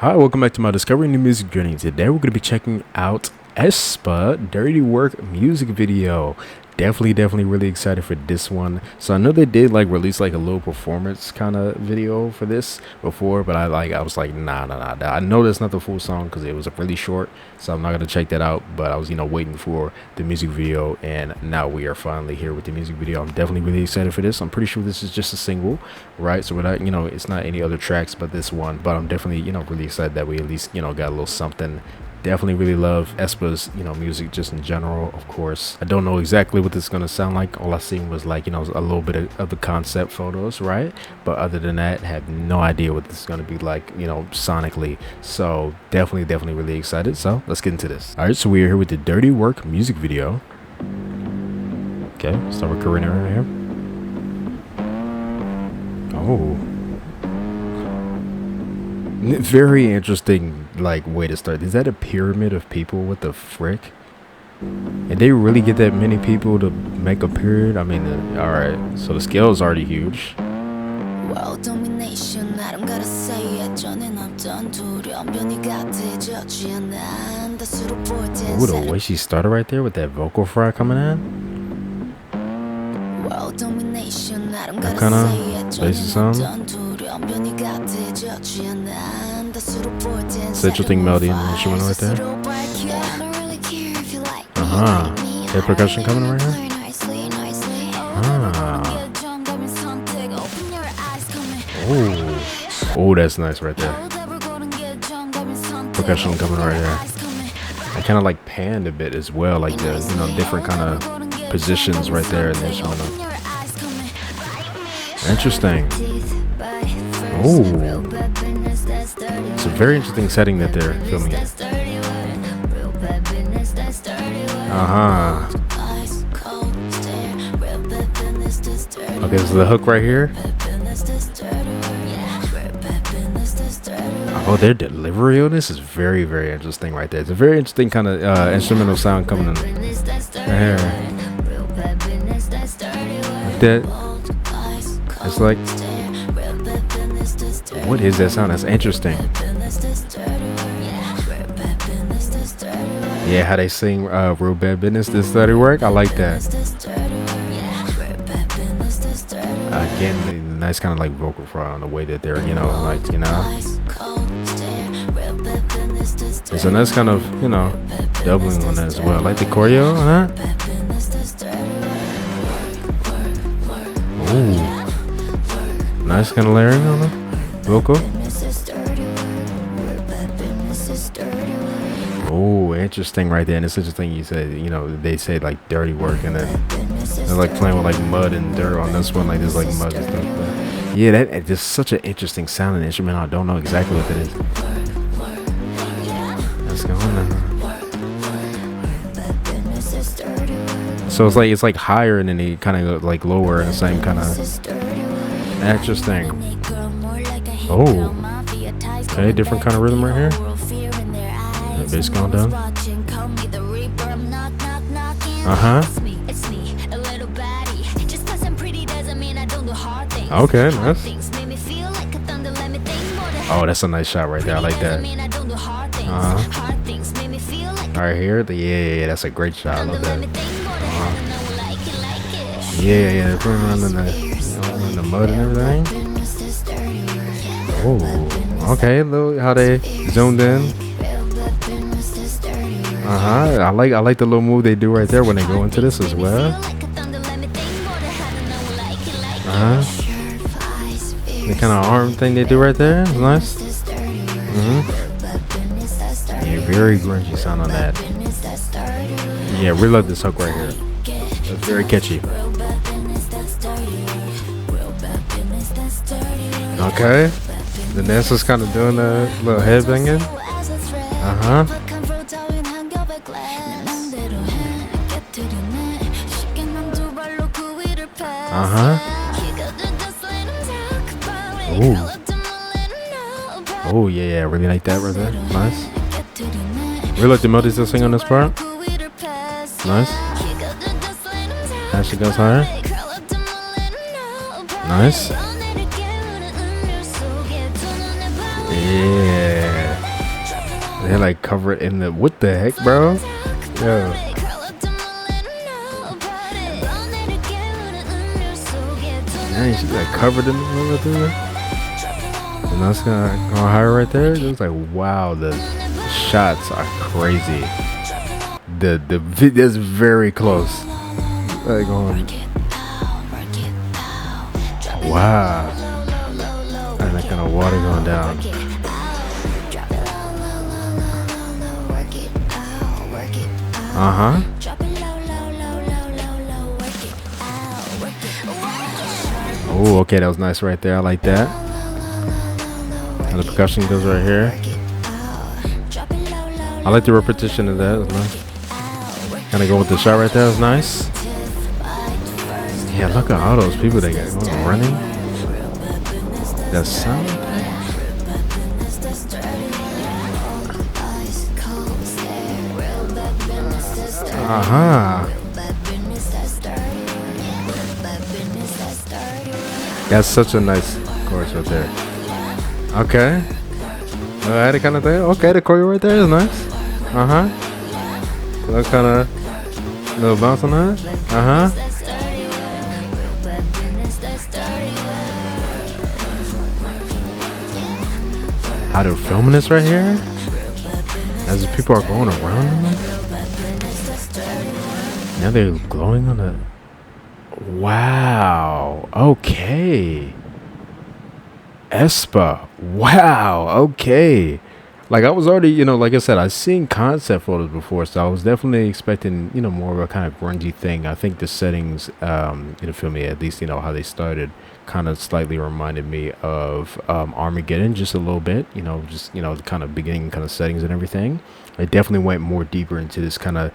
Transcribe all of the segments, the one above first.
Hi, welcome back to my Discovering New Music journey. Today we're going to be checking out aespa Dirty Work music video. Definitely really excited for this one. So I know they did release a little performance kind of video for this before, but I was like nah. I know that's not the full song because it was really short, so I'm not going to check that out. But I was waiting for the music video, and now we are finally here with the music video. I'm definitely really excited for this. I'm pretty sure this is just a single, right? So without it's not any other tracks but this one, but I'm definitely really excited that we at least got a little something. Definitely really love aespa's music just in general. Of course, I don't know exactly what this is going to sound like. All I seen was a little bit of the concept photos, right? But other than that, have no idea what this is going to be like sonically. So definitely really excited. So let's get into this. All right, so we are here with the Dirty Work music video. Okay, start recording right here. Oh, very interesting way to start. Is that a pyramid of people? What the frick? And they really get that many people to make a period? I mean, all right, so the scale is already huge. World domination, 나름 gotta say it. 전엔 없던 두려움 변이 같아졌지 않아. 다수로 볼 땐 Ooh, the way she started right there with that vocal fry coming in. World domination, 나름 That gotta kind say it. of bassy sound. It's an interesting melody and instrument right there. That percussion coming in right here. Oh, that's nice right there. Percussion coming right there. I kind of panned a bit as well, like the different kind of positions right there in the instrument. Interesting. Oh, it's a very interesting setting that they're filming in. Okay, so the hook right here. Oh, their delivery on this is very interesting right there. It's a very interesting kind of instrumental sound coming in right here. Like that. It's like, what is that sound? That's interesting. Yeah, how they sing Real Bad Business, This Dirty Work. I like that. Again, the nice kind of vocal fry on the way that they're, It's a nice kind of, doubling on that as well. Like the choreo on that. Ooh. Nice kind of layering on the vocal. Oh, interesting right there. And it's interesting you said, they say dirty work, and then they're playing with mud and dirt on this one. There's mud and stuff. But yeah, that just such an interesting sounding instrument. I don't know exactly what that is. Let's go on now. So it's higher and then they kind of lower in the same kind of interesting. Oh, okay, different kind of rhythm right here. The bass going down. Okay, nice. Oh, that's a nice shot right there. I like that. Right here, yeah, that's a great shot. I love that. Yeah, putting around in the mud and everything. Oh, okay, look how they zoomed in. I like the little move they do right there when they go into this as well. The kind of arm thing they do right there is nice. Yeah, very grungy sound on that. Yeah, really love this hook right here. It's very catchy. Okay, the dancer's kind of doing a little head banging. Oh yeah, really like that right there. Nice. Really like the melodies they'll sing on this part. Nice. As she goes higher. Nice. Yeah. They like cover it in the, what the heck, bro? Yo. Dang, she's like covered in the right there. And that's gonna go higher right there. It's like, wow, the shots are crazy. The that's very close. Like going, wow. And that kind of water going down. Uh-huh. Oh, okay, that was nice right there. I like that. And the percussion goes right here. I like the repetition of that. It's nice. Kind of go with the shot right there. It's nice. Yeah, look at all those people they got going running. That sound. Uh-huh. That's such a nice chorus right there. Okay. That kind of thing. Okay, the choreo right there is nice. Uh-huh. That kind of little bounce on that. Uh-huh. How they're filming this right here? As the people are going around them. Now they're glowing on the... Wow. Okay. aespa. Wow. Okay. Like I was already, like I said, I've seen concept photos before, so I was definitely expecting, more of a kind of grungy thing. I think the settings, feel me, at least, how they started kind of slightly reminded me of Armageddon just a little bit, the kind of beginning kind of settings and everything. It definitely went more deeper into this kind of,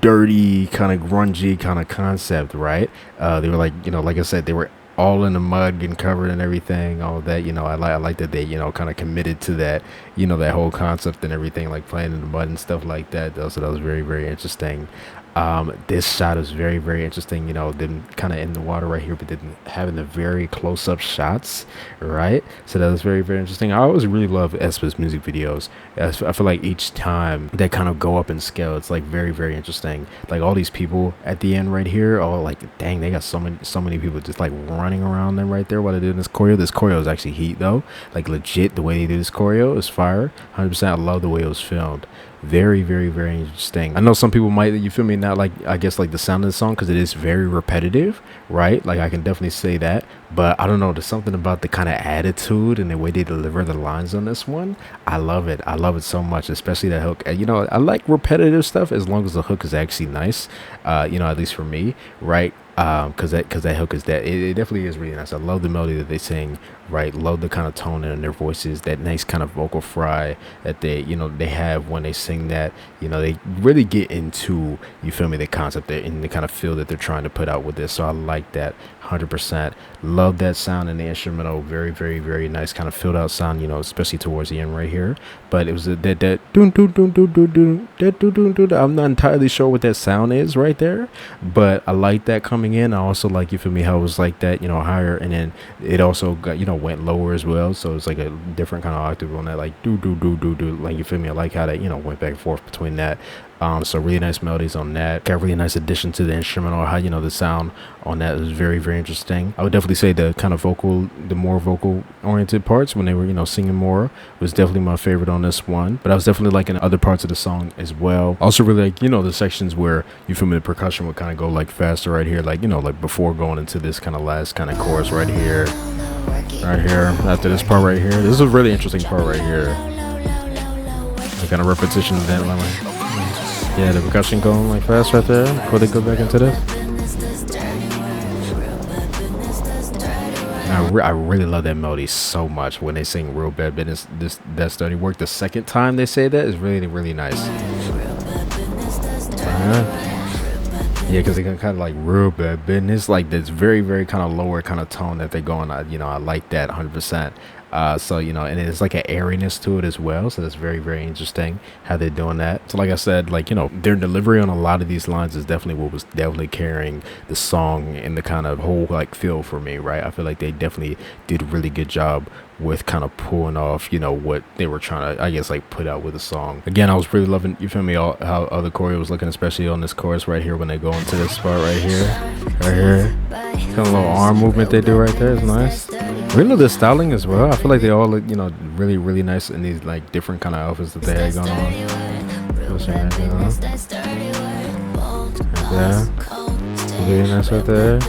dirty, kind of grungy kind of concept, right? They were like, like I said, they were all in the mud, getting covered and everything, all of that. I like that they, kind of committed to that, that whole concept and everything, like playing in the mud and stuff like that. So that was very, very interesting. This shot is very, very interesting, them kind of in the water right here, but then having the very close-up shots, right? So that was very, very interesting. I always really love aespa's music videos. I feel like each time they kind of go up in scale, it's like very, very interesting. Like all these people at the end right here, like, dang, they got so many people just like running around them right there while they're doing this choreo. This choreo is actually heat though, like legit. The way they do this choreo is fire. 100%. I love the way it was filmed. Very, very, very interesting. I know some people might, you feel me, not like, I guess, like the sound of the song, because it is very repetitive, right? Like I can definitely say that, but I don't know, there's something about the kind of attitude and the way they deliver the lines on this one. I love it so much, especially that hook. I like repetitive stuff as long as the hook is actually nice, at least for me, right? Because that hook is that it definitely is really nice. I love the melody that they sing, right? Love the kind of tone in their voices, that nice kind of vocal fry that they they have when they sing that. They really get into, you feel me, the concept and the kind of feel that they're trying to put out with this. So I like that 100%. Love that sound in the instrumental. Very, very, very nice kind of filled out sound, especially towards the end right here. But it was that dun dun dun dun dun dun dun dun dun. I'm not entirely sure what that sound is right there, but I like that coming in. I also like, you feel me, how it was like that, higher, and then it also got, went lower as well. So it's like a different kind of octave on that, like do do do do do, like, you feel me. I like how that went back and forth between that. So really nice melodies on that. Got really nice addition to the instrumental. How the sound on that was very, very interesting. I would definitely say the kind of the more vocal oriented parts when they were singing more was definitely my favorite on this one. But I was definitely liking other parts of the song as well. Also really like the sections where, you feel me, the percussion would kind of go like faster right here, like like before going into this kind of last kind of chorus right here. After this part right here, this is a really interesting part right here. The kind of repetition of that line. Yeah, the percussion going like fast right there before they go back into this. I really love that melody so much when they sing Real Bad Business. That's dirty work. The second time they say that is really, really nice. Yeah, because they can kind of like real bad business, like this very, very kind of lower kind of tone that they're going. I like that 100%. So you know, and it's like an airiness to it as well, so that's very very interesting how they're doing that. So like I said, like, you know, their delivery on a lot of these lines is definitely what was definitely carrying the song and the kind of whole like feel for me, right? I feel like they definitely did a really good job with kind of pulling off, you know, what they were trying to, I guess, like put out with the song. Again, I was really loving, you feel me, all how other choreo was looking, especially on this chorus right here when they go into this spot right here, kind of little arm movement they do right there is nice. Really love the styling as well. I feel like they all look, you know, really really nice in these like different kind of outfits that they had going on. Yeah, really nice right there.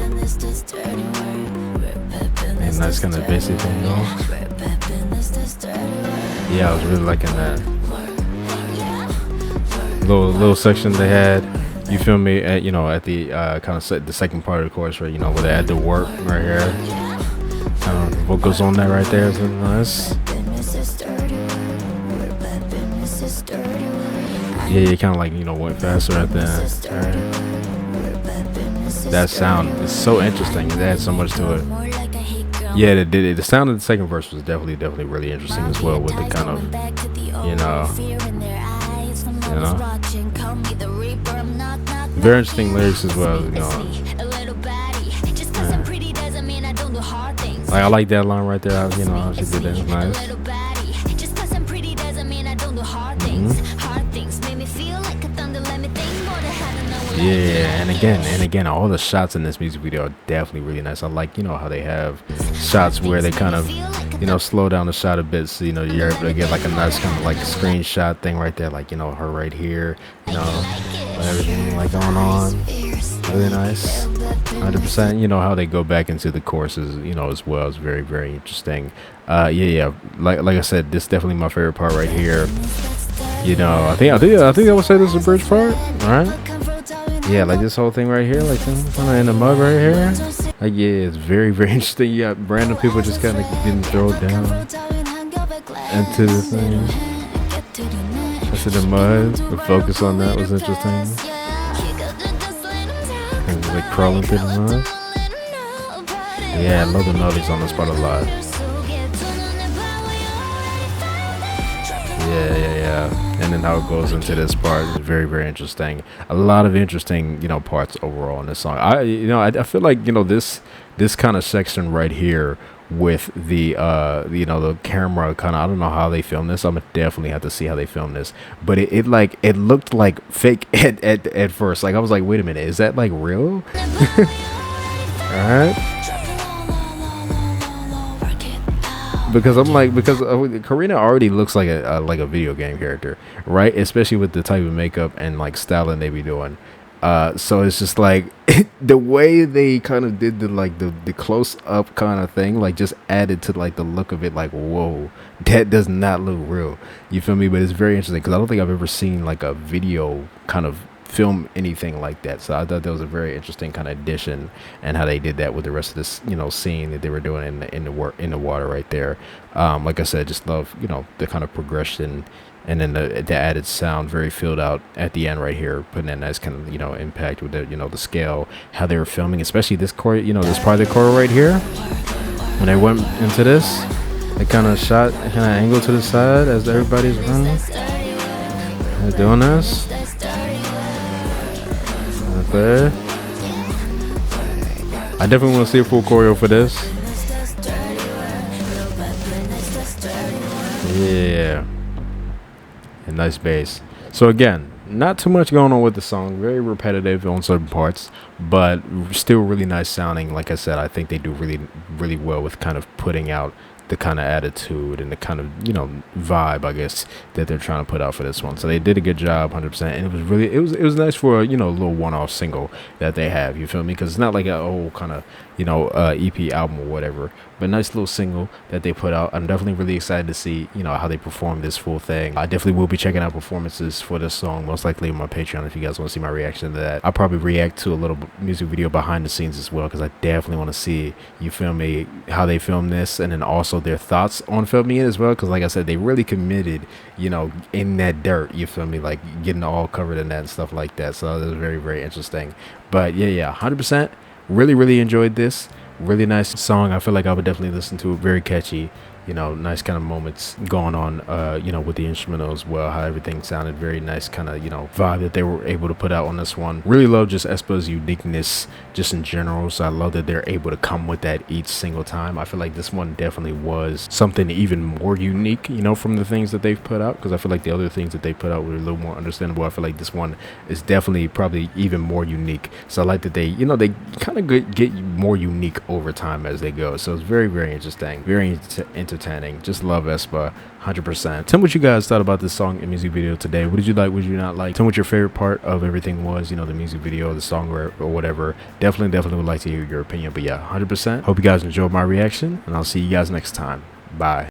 And nice kind of basic thing going. Yeah, I was really liking that little section they had. You feel me? At, you know, at the kind of the second part of the chorus, right? You know, where they had the work right here. Vocals on that right there is really nice. Yeah, you kind of like, you know, went faster right there. Right. That sound is so interesting. It adds so much to it. Yeah, they did it. The sound of the second verse was definitely really interesting as well, with the kind of, you know, very interesting lyrics as well. You know, like I like that line right there. You know, how she did that. It's nice. Yeah, and again, all the shots in this music video are definitely really nice. I like, you know, how they have shots where they kind of, you know, slow down the shot a bit, so, you know, you're able to get like a nice kind of like screenshot thing right there, like, you know, her right here, you know, everything like going on, really nice. 100%. You know how they go back into the choruses, you know, as well. It's very very interesting. Yeah, like I said, this is definitely my favorite part right here. You know, I think I would say this is a bridge part, all right? Yeah, like this whole thing right here, like kind of in the mud right here. Like, yeah, it's very very interesting. You got random people just kind of getting thrown down into the thing, into the mud. The focus on that was interesting. And like crawling through the mud. Yeah, I love the melodies on this part a lot. Yeah. And then how it goes into this part is very very interesting. A lot of interesting, you know, parts overall in this song. I feel like, you know, this kind of section right here with the you know, the camera kind of, I don't know how they filmed this. I'm gonna definitely have to see how they filmed this, but it looked like fake at first. Like I was like, wait a minute, is that like real? All right. Because I'm like, Karina already looks like a video game character, right? Especially with the type of makeup and like styling they be doing. So it's just like the way they kind of did the close up kind of thing, like just added to like the look of it. Like, whoa, that does not look real. You feel me? But it's very interesting because I don't think I've ever seen like a video kind of film anything like that. So I thought that was a very interesting kind of addition, and how they did that with the rest of this, you know, scene that they were doing in the water right there. Like I said, just love, you know, the kind of progression, and then the added sound, very filled out at the end right here, putting that nice kind of, you know, impact with the, you know, the scale, how they were filming, especially this chord, you know, this part of the chord right here when they went into this. They kind of shot, kind of angle to the side as everybody's running. They're doing this. Right there. I definitely want to see a full choreo for this. Yeah. And nice bass. So again, not too much going on with the song. Very repetitive on certain parts, but still really nice sounding. Like I said, I think they do really, really well with kind of putting out the kind of attitude and the kind of, you know, vibe, I guess, that they're trying to put out for this one. So they did a good job, 100%. And it was really, it was nice for a, you know, a little one-off single that they have. You feel me? Because it's not like a whole kind of, you know, EP album or whatever, but nice little single that they put out. I'm definitely really excited to see, you know, how they perform this full thing. I definitely will be checking out performances for this song, most likely on my Patreon, if you guys want to see my reaction to that. I'll probably react to a little music video behind the scenes as well, because I definitely want to see, you feel me, how they film this, and then also their thoughts on filming it as well, because like I said, they really committed, you know, in that dirt, you feel me, like getting all covered in that and stuff like that. So that was very, very interesting. But yeah, 100%. Really enjoyed this. Really nice song. I feel like I would definitely listen to it. Very catchy. you know, nice kind of moments going on, you know, with the instrumental as well, how everything sounded, very nice kind of, you know, vibe that they were able to put out on this one. Really love just aespa's uniqueness just in general, so I love that they're able to come with that each single time. I feel like this one definitely was something even more unique, you know, from the things that they've put out, because I feel like the other things that they put out were a little more understandable. I feel like this one is definitely probably even more unique, so I like that they, you know, they kind of get more unique over time as they go. So it's very, very interesting, very entertaining. Just love aespa 100%. Tell me what you guys thought about this song and music video today. What did you like, what did you not like? Tell me what your favorite part of everything was, you know, the music video, the song, or whatever. Definitely would like to hear your opinion. But yeah, 100%. Hope you guys enjoyed my reaction, and I'll see you guys next time. Bye.